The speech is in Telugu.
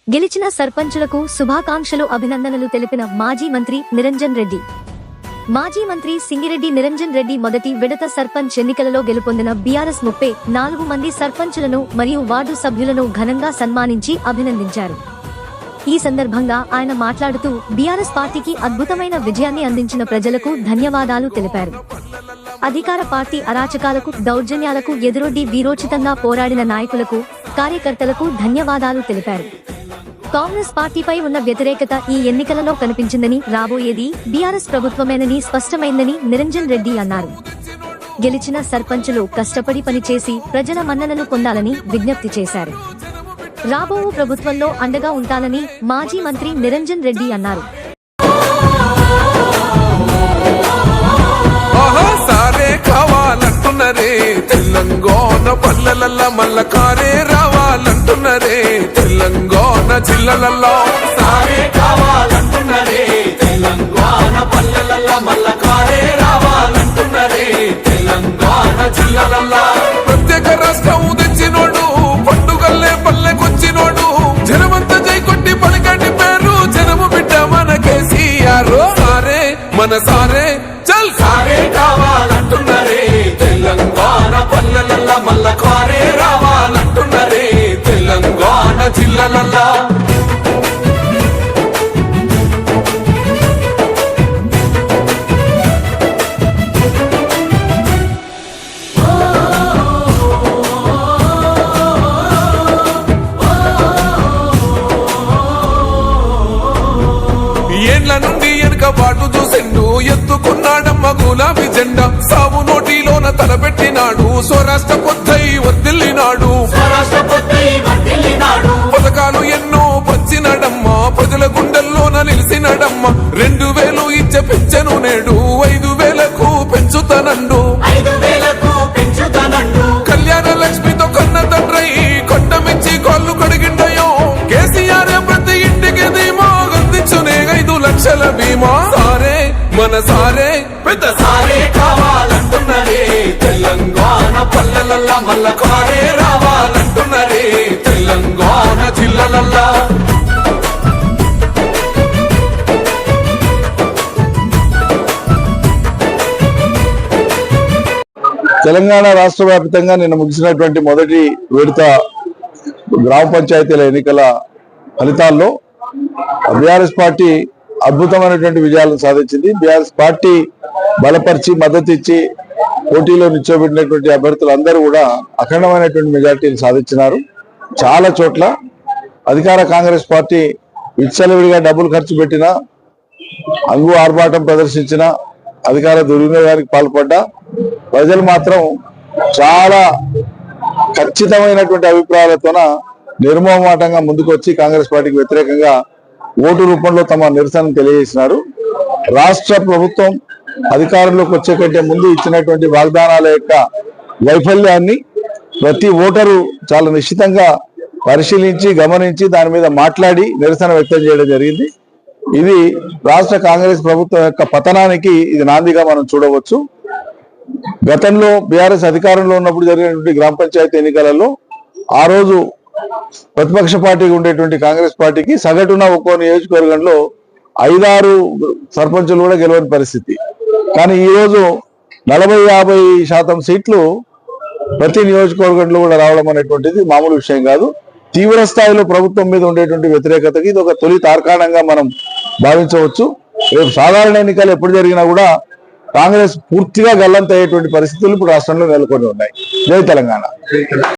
గెలిచిన సర్పంచులకు శుభాకాంక్షలు అభినందనలు తెలిపిన మాజీ మంత్రి నిరంజన్ రెడ్డి. మాజీ మంత్రి సింగిరెడ్డి నిరంజన్ రెడ్డి మొదటి విడత సర్పంచ్ ఎన్నికలలో గెలుపొందిన బీఆర్ఎస్ 34 మంది సర్పంచులను మరియు వార్డు సభ్యులను ఘనంగా సన్మానించి అభినందించారు. ఈ సందర్భంగా ఆయన మాట్లాడుతూ బీఆర్ఎస్ పార్టీకి అద్భుతమైన విజయాన్ని అందించిన ప్రజలకు ధన్యవాదాలు తెలిపారు. అధికార పార్టీ అరాచకాలకు, దౌర్జన్యాలకు ఎదురొడ్డి వీరోచితంగా పోరాడిన నాయకులకు, కార్యకర్తలకు ధన్యవాదాలు తెలిపారు. కాంగ్రెస్ పార్టీపై ఉన్న వ్యతిరేకత ఈ ఎన్నికలలో కనిపించిందని, రాబోయేది బీఆర్ఎస్ ప్రభుత్వమేనని స్పష్టమైందని నిరంజన్ రెడ్డి అన్నారు. గెలిచిన సర్పంచులు కష్టపడి పనిచేసి ప్రజల మన్ననలు పొందాలని విజ్ఞప్తి చేశారు. రాబో ప్రభుత్వంలో అండగా ఉంటానని మాజీ మంత్రి నిరంజన్ రెడ్డి అన్నారు. తెలంగాణ పల్లెలల్లా మల్ల కారే రావాలంటున్నరే, తెలంగాణ జిల్లలల్లో సారే కావాలంటున్నరే, తెలంగాణ పల్లెలల్లా మల్ల కారే రావాలంటున్నరే, తెలంగాణ జిల్లలల్లో ప్రత్యేక రాష్ట్రం తెచ్చినోడు, పండుగల్లే పల్లెకొచ్చినోడు, జనమంతా జై కొట్టి పలికండి పేరు జనము బిడ్డ మన కేసీఆర్. సారే మన సారే చల్ సారే కావాలంటున్నరే, తెలంగాణ పల్లెలల్లా మల్ల కారే రావాలంటున్నరే, తెలంగాణ జిల్లలల్లా ఏండ్ల నుండి వెనుక బాటు చూసిండు, ఎత్తుకున్నాడమ్మ గులాబీ జెండా, సాగు నోటిలోన తలపెట్టినాడు, స్వరాష్ట్ర పొద్దై వర్దిల్లినాడు, పథకాలు ఎన్నో పంచినాడమ్మ, ప్రజల గుండెల్లోన నిలిచినాడమ్మ, 2000 ఇచ్చే పెంచెను నేడు 5000కు పెంచుతానండు, కళ్యాణ లక్ష్మితో కన్న తండ్రై కొట్టమిచ్చి కాళ్ళు కడిగిండయో, కేసీఆర్ ప్రతి ఇంటికి ధీమా అందించునే 5 లక్షల బీమా. సారే మన సారే పెద్ద సారే కావాలంటున్నరే, తెలంగాణ పల్లెలల్లా మల్ల కారే రావాలంటున్నరే, తెలంగాణ జిల్లలల్లా తెలంగాణ రాష్ట్ర వ్యాప్తంగా నిన్న ముగిసినటువంటి మొదటి విడత గ్రామ పంచాయతీల ఎన్నికల ఫలితాల్లో బీఆర్ఎస్ పార్టీ అద్భుతమైనటువంటి విజయాలను సాధించింది. బీఆర్ఎస్ పార్టీ బలపరిచి మద్దతు ఇచ్చి పోటీలో నిల్చోబెట్టినటువంటి అభ్యర్థులందరూ కూడా అఖండమైనటువంటి మెజార్టీని సాధించినారు. చాలా చోట్ల అధికార కాంగ్రెస్ పార్టీ విచ్చలవిడిగా డబ్బులు ఖర్చు పెట్టిన, అంగు ఆర్భాటం ప్రదర్శించిన, అధికార దుర్వినియోగానికి పాల్పడ్డా ప్రజలు మాత్రం చాలా ఖచ్చితమైనటువంటి అభిప్రాయాలతోన నిర్మోహమాటంగా ముందుకు వచ్చి కాంగ్రెస్ పార్టీకి వ్యతిరేకంగా ఓటు రూపంలో తమ నిరసన తెలియజేసినారు. రాష్ట్ర ప్రభుత్వం అధికారంలోకి వచ్చే కంటే ముందు ఇచ్చినటువంటి వాగ్దానాల యొక్క వైఫల్యాన్ని ప్రతి ఓటరు చాలా నిశ్చితంగా పరిశీలించి గమనించి దాని మీద మాట్లాడి నిరసన వ్యక్తం చేయడం జరిగింది. ఇది రాష్ట్ర కాంగ్రెస్ ప్రభుత్వం యొక్క పతనానికి ఇది నాందిగా మనం చూడవచ్చు. గతంలో బీఆర్ఎస్ అధికారంలో ఉన్నప్పుడు జరిగినటువంటి గ్రామ పంచాయతీ ఎన్నికలలో ఆ రోజు ప్రతిపక్ష పార్టీగా ఉండేటువంటి కాంగ్రెస్ పార్టీకి సగటున ఒక్కో నియోజకవర్గంలో 5-6 సర్పంచులు కూడా గెలవని పరిస్థితి. కానీ ఈరోజు 40-50% సీట్లు ప్రతి నియోజకవర్గంలో కూడా రావడం అనేటువంటిది మామూలు విషయం కాదు. తీవ్ర స్థాయిలో ప్రభుత్వం మీద ఉండేటువంటి వ్యతిరేకతకి ఇది ఒక తొలి తార్కాణంగా మనం భావించవచ్చు. రేపు సాధారణ ఎన్నికలు ఎప్పుడు జరిగినా కూడా కాంగ్రెస్ పూర్తిగా గల్లంతయ్యేటువంటి పరిస్థితులు ఇప్పుడు రాష్ట్రంలో నెలకొని ఉన్నాయి. జై తెలంగాణ.